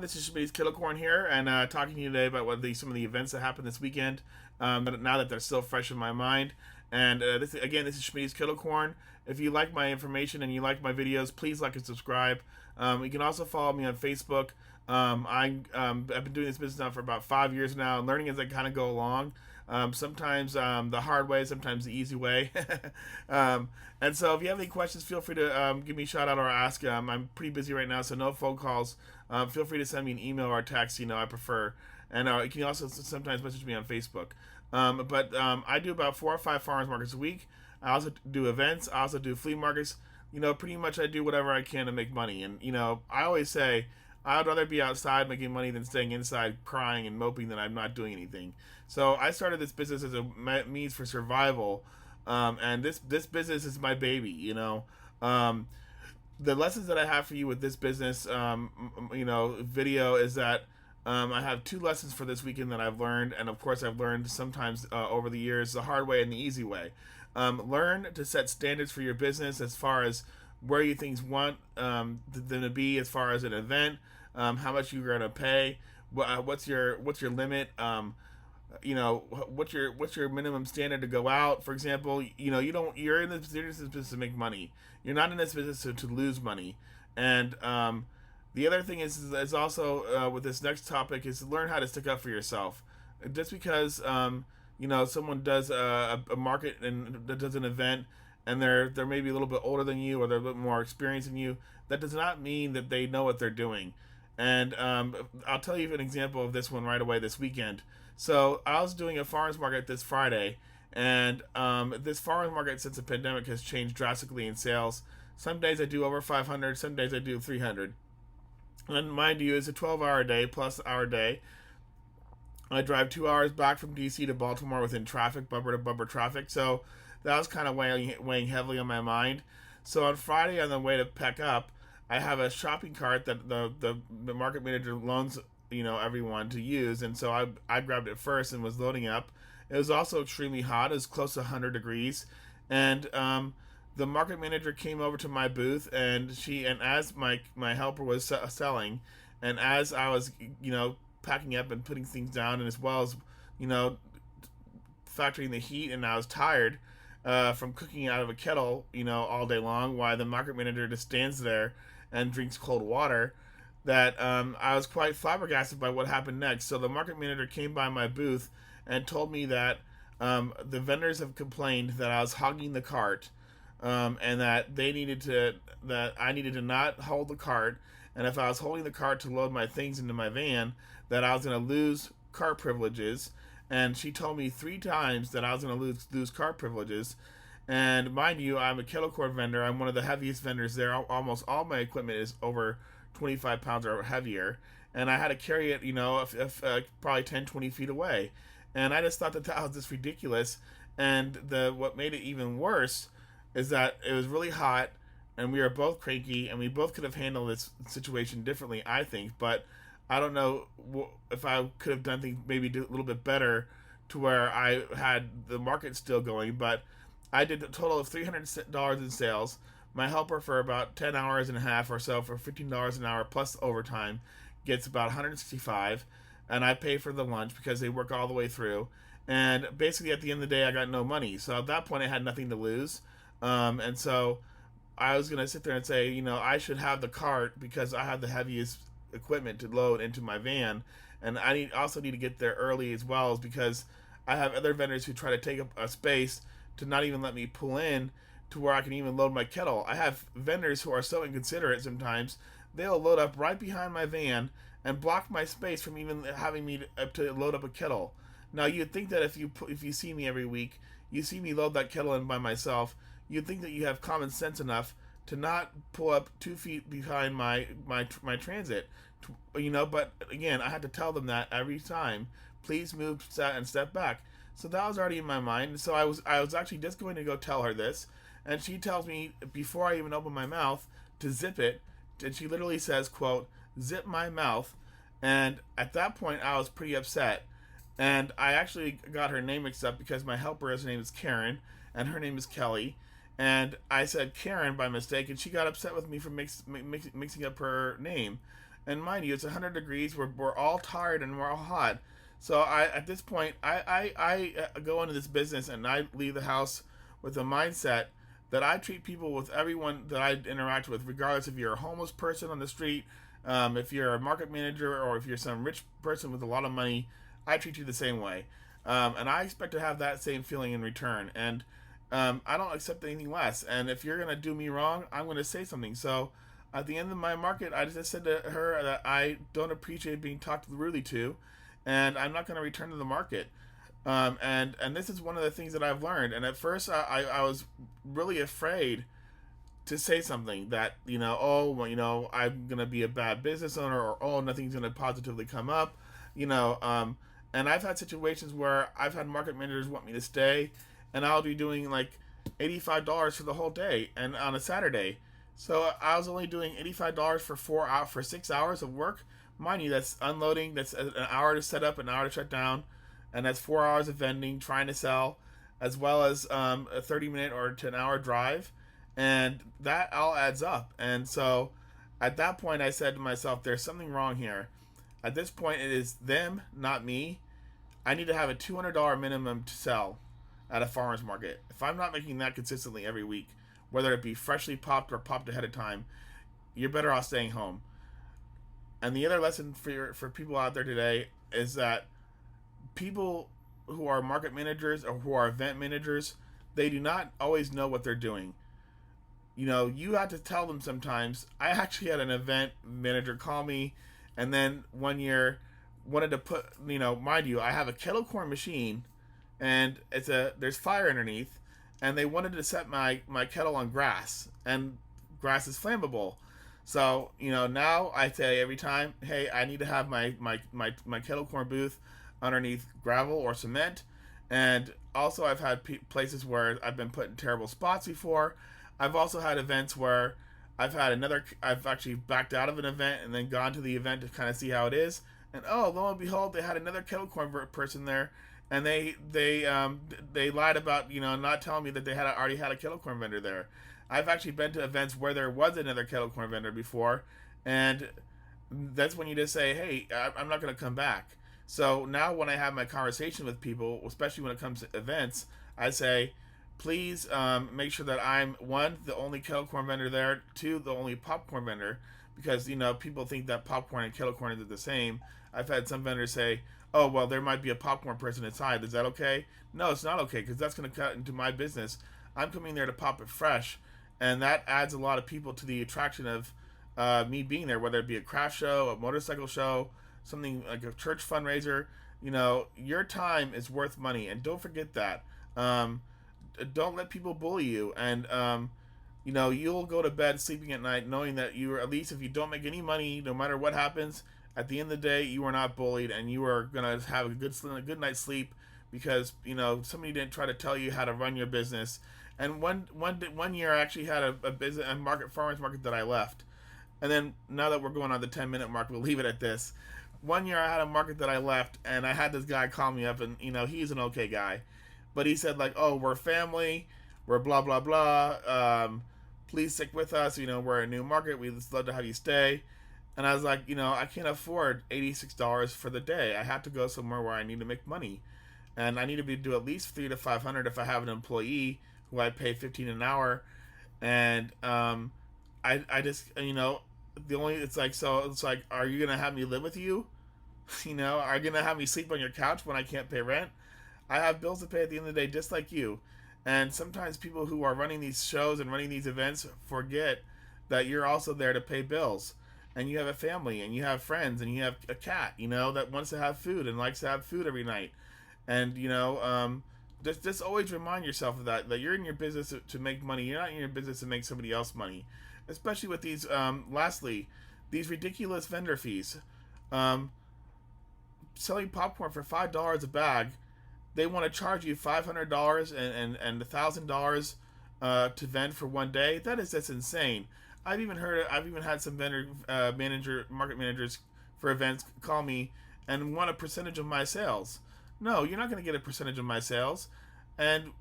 This is Kettle here, and talking to you today about some of the events that happened this weekend. Now that they're still fresh in my mind, and this is Schmitty's Kettle. If you like my information and you like my videos, please like and subscribe. You can also follow me on Facebook. I've been doing this business now for about 5 years now, and learning as I kind of go along. Sometimes the hard way, sometimes the easy way. And so if you have any questions, feel free to give me a shout out or ask. I'm pretty busy right now, so no phone calls. Feel free to send me an email or a text, I prefer. And you can also sometimes message me on Facebook. But I do about 4 or 5 farmers markets a week. I also do events. I also do flea markets. Pretty much I do whatever I can to make money. And, I always say I'd rather be outside making money than staying inside crying and moping that I'm not doing anything. So I started this business as a means for survival. And this business is my baby, The lessons that I have for you with this business, video is that I have 2 lessons for this weekend that I've learned, and of course I've learned sometimes over the years the hard way and the easy way. Learn to set standards for your business as far as where you things want them to be as far as an event, how much you're going to pay, what's your limit, what's your minimum standard to go out. For example, you're in this business to make money. You're not in this business to lose money. And the other thing is also with this next topic is to learn how to stick up for yourself. Just because someone does a market and does an event, and they're maybe a little bit older than you or they're a bit more experienced than you, that does not mean that they know what they're doing. And I'll tell you an example of this one right away this weekend. So I was doing a farmers market this Friday, and this farmers market since the pandemic has changed drastically in sales. Some days I do over 500, some days I do 300. And mind you, it's a 12-hour day plus hour day. I drive 2 hours back from DC to Baltimore within traffic, bumper to bumper traffic. So that was kind of weighing heavily on my mind. So on Friday, on the way to pack up, I have a shopping cart that the market manager loans everyone to use, and so I grabbed it first and was loading up. It was also extremely hot. It was close to 100 degrees, and the market manager came over to my booth, and as my helper was selling, and as I was packing up and putting things down, and as well as factoring the heat, and I was tired from cooking out of a kettle all day long, while the market manager just stands there and drinks cold water, that I was quite flabbergasted by what happened next. So the market manager came by my booth and told me that the vendors have complained that I was hogging the cart, and that I needed to not hold the cart, and if I was holding the cart to load my things into my van, that I was going to lose cart privileges. And she told me 3 times that I was going to lose cart privileges. And mind you, I'm a kettle corn vendor. I'm one of the heaviest vendors there. Almost all my equipment is over 25 pounds or heavier, and I had to carry it, probably 10, 20 feet away. And I just thought that was just ridiculous. And what made it even worse is that it was really hot, and we were both cranky, and we both could have handled this situation differently, I think. But I don't know if I could have done things maybe a little bit better to where I had the market still going. But I did a total of $300 in sales. My helper for about 10 hours and a half or so for $15 an hour plus overtime gets about 165, and I pay for the lunch because they work all the way through. And basically at the end of the day, I got no money. So at that point, I had nothing to lose. And so I was going to sit there and say, I should have the cart because I have the heaviest equipment to load into my van. And I also need to get there early as well, as because I have other vendors who try to take up a space to not even let me pull in to where I can even load my kettle. I have vendors who are so inconsiderate sometimes. They'll load up right behind my van and block my space from even having me to load up a kettle. Now you'd think that if you see me every week, you see me load that kettle in by myself, you'd think that you have common sense enough to not pull up 2 feet behind my transit. But again, I had to tell them that every time. Please move and step back. So that was already in my mind. So I was actually just going to go tell her this. And she tells me, before I even open my mouth, to zip it. And she literally says, quote, "Zip my mouth." And at that point, I was pretty upset. And I actually got her name mixed up because my helper's name is Karen, and her name is Kelly. And I said Karen by mistake, and she got upset with me for mixing up her name. And mind you, it's 100 degrees. We're all tired and we're all hot. So at this point, I go into this business and I leave the house with a mindset that I treat people with everyone that I interact with, regardless if you're a homeless person on the street, if you're a market manager, or if you're some rich person with a lot of money, I treat you the same way. And I expect to have that same feeling in return. And I don't accept anything less. And if you're going to do me wrong, I'm going to say something. So at the end of my market, I just said to her that I don't appreciate being talked rudely to, and I'm not going to return to the market. And this is one of the things that I've learned. And at first, I was really afraid to say something that, oh, well, I'm gonna be a bad business owner, or oh, nothing's gonna positively come up, you know. And I've had situations where I've had market managers want me to stay, and I'll be doing like $85 for the whole day, and on a Saturday. So I was only doing $85 for 4 hours for 6 hours of work. Mind you, that's unloading. That's an hour to set up, an hour to shut down, and that's 4 hours of vending, trying to sell, as well as a 30-minute or to an hour drive, and that all adds up. And so, at that point, I said to myself, "There's something wrong here." At this point, it is them, not me. I need to have a $200 minimum to sell at a farmer's market. If I'm not making that consistently every week, whether it be freshly popped or popped ahead of time, you're better off staying home. And the other lesson for people out there today is that people who are market managers or who are event managers, they do not always know what they're doing. You have to tell them sometimes. I actually had an event manager call me, and then one year wanted to put, mind you, I have a kettle corn machine, and there's fire underneath, and they wanted to set my kettle on grass, and grass is flammable. So, now I say every time, hey, I need to have my kettle corn booth underneath gravel or cement. And also, I've had places where I've been put in terrible spots before. I've also had events where I've actually backed out of an event and then gone to the event to kind of see how it is. And oh, lo and behold, they had another kettle corn person there, and they lied about not telling me that they had already had a kettle corn vendor there. I've actually been to events where there was another kettle corn vendor before, and that's when you just say, hey, I'm not going to come back. So now when I have my conversation with people, especially when it comes to events, I say, please make sure that I'm, one, the only kettle corn vendor there, two, the only popcorn vendor, because people think that popcorn and kettle corn are the same. I've had some vendors say, oh, well, there might be a popcorn person inside. Is that okay? No, it's not okay, because that's going to cut into my business. I'm coming there to pop it fresh, and that adds a lot of people to the attraction of me being there, whether it be a craft show, a motorcycle show, something like a church fundraiser. Your time is worth money, and don't forget that. Don't let people bully you, and you'll go to bed sleeping at night knowing that you are, at least if you don't make any money, no matter what happens, at the end of the day, you are not bullied, and you are gonna have a good night's sleep, because somebody didn't try to tell you how to run your business. And one year I actually had a business, a farmers market that I left, and then now that we're going on the 10-minute mark, we'll leave it at this. One year I had a market that I left, and I had this guy call me up, and he's an okay guy, but he said, like, oh, we're family, we're blah blah blah, please stick with us, we're a new market, we'd love to have you stay. And I was like, I can't afford $86 for the day. I have to go somewhere where I need to make money, and I need to do at least $300 to $500 if I have an employee who I pay $15 an hour. And I just, it's like, are you gonna have me live with you? Are you gonna have me sleep on your couch when I can't pay rent? I have bills to pay at the end of the day, just like you. And sometimes people who are running these shows and running these events forget that you're also there to pay bills. And you have a family, and you have friends, and you have a cat, that wants to have food and likes to have food every night. And, just always remind yourself of that you're in your business to make money. You're not in your business to make somebody else money. Especially with these, lastly, these ridiculous vendor fees. Selling popcorn for $5 a bag, they want to charge you $500 and $1,000 to vend for one day. That's insane. I've even had some market managers for events call me and want a percentage of my sales. No, you're not going to get a percentage of my sales. And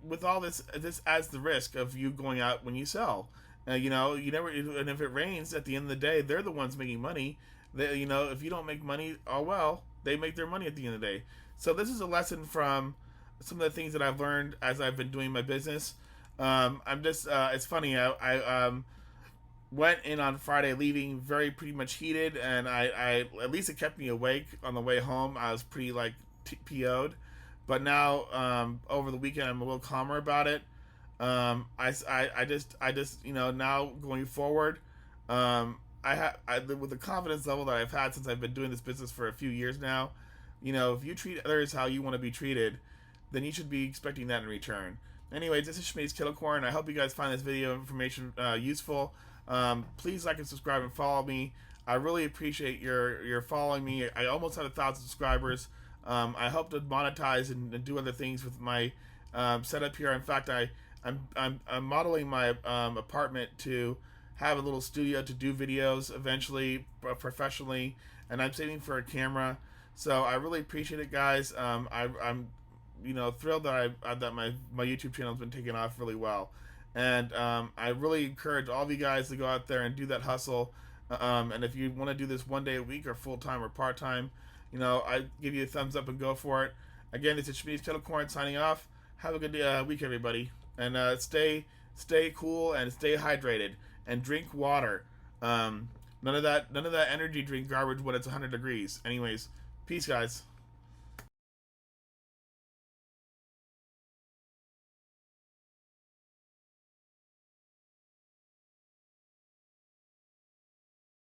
with all this adds the risk of you going out when you sell. You never, and if it rains at the end of the day, they're the ones making money. They, if you don't make money, oh well, they make their money at the end of the day. So this is a lesson from some of the things that I've learned as I've been doing my business. I'm just, it's funny. I went in on Friday, leaving very pretty much heated, and I at least it kept me awake on the way home. I was pretty like PO'd, but now over the weekend I'm a little calmer about it. I just now going forward, with the confidence level that I've had since I've been doing this business for a few years now. If you treat others how you want to be treated, then you should be expecting that in return. Anyways, this is Shmei's Kettle Corn. I hope you guys find this video information useful. Please like and subscribe and follow me. I really appreciate your following me. I almost had 1,000 subscribers. I hope to monetize and do other things with my setup here. In fact, I'm modeling my apartment to have a little studio to do videos eventually professionally, and I'm saving for a camera. So I really appreciate it, guys. I'm thrilled that that my YouTube channel has been taking off really well, and I really encourage all of you guys to go out there and do that hustle. And if you want to do this 1 day a week or full time or part time, I give you a thumbs up and go for it. Again, this is Shmei's Kettle Corn signing off. Have a good week, everybody, and stay cool and stay hydrated and drink water. None of that energy drink garbage when it's 100 degrees. Anyways, peace, guys.